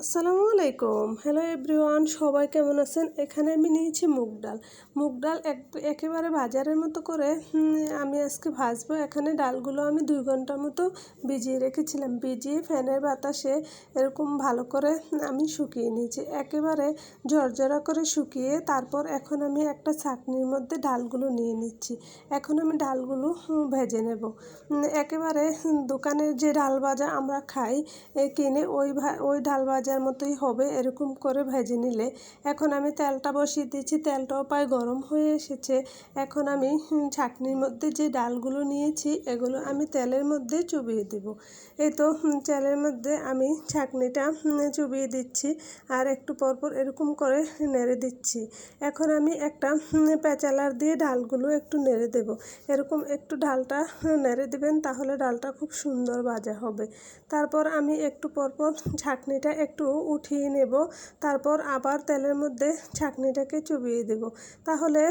আসসালামু আলাইকুম, hello everyone, সবাই কেমন আছেন? এখানে আমি নিয়েছি মুগ ডাল একেবারে বাজারের মতো করে আমি আজকে ভাজবো। এখানে ডালগুলো আমি 2 ঘন্টার মতো ভিজিয়ে রেখেছিলাম। ভিজিয়ে ফ্যানের বাতাসে এরকম ভালো করে আমি শুকিয়ে নিয়েছি, একেবারে ঝরঝরা করে শুকিয়ে। তারপর এখন আমি একটা ছাঁকনির মধ্যে ডালগুলো নিয়ে নিচ্ছি। এখন আমি ডালগুলো ভেজে নেব। একেবারে দোকানের যে ডাল ভাজা আমরা খাই কিনে, ওই ডাল ভাজার মতোই হবে এরকম করে ভেজে নিলে। এখন আমি তেলটা বসিয়ে দিয়েছি, তেলটাও প্রায় গরম হয়ে এসেছে। এখন আমি ছাঁকনির মধ্যে যে ডালগুলো নিয়েছি এগুলো আমি তেলের মধ্যে চুবিয়ে দেব। এই তো তেলের মধ্যে আমি ছাঁকনিটা চুবিয়ে দিচ্ছি আর একটু পরপর এরকম করে নেড়ে দিচ্ছি। এখন আমি একটা পেঁচালার দিয়ে ডালগুলো একটু নেড়ে দেব। এরকম একটু ডালটা নেড়ে দিবেন, তাহলে ডালটা খুব সুন্দর ভাজা হবে। তারপর আমি একটু পরপর ছাঁকনিটা একটু উঠিয়ে নেব। তারপর আবার তেলের মধ্যে ছাঁকনিটাকে চুবিয়ে দেব। তাহলে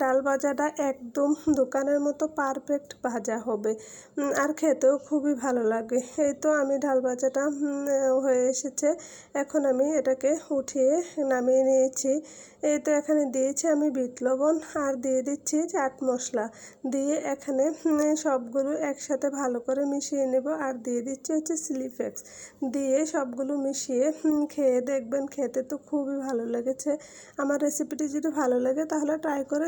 ডাল ভাজাটা একদম দোকানের মতো পারফেক্ট ভাজা হবে আর খেতেও খুবই ভালো লাগে। এই তো আমি ডাল ভাজাটা হয়ে এসেছে। এখন আমি এটাকে উঠিয়ে নামিয়ে নিয়েছি। এই তো এখানে দিয়েছি আমি বিট লবণ আর দিয়ে দিচ্ছি চাট মশলা। দিয়ে এখানে সবগুলো একসাথে ভালো করে মিশিয়ে নেব। আর দিয়ে দিচ্ছি হচ্ছে চিলি ফ্লেক্স। দিয়ে সবগুলো মিশিয়ে খেয়ে দেখবেন, খেতে তো খুবই ভালো লেগেছে। আমার রেসিপিটি যদি ভালো লাগে তাহলে ট্রাই করে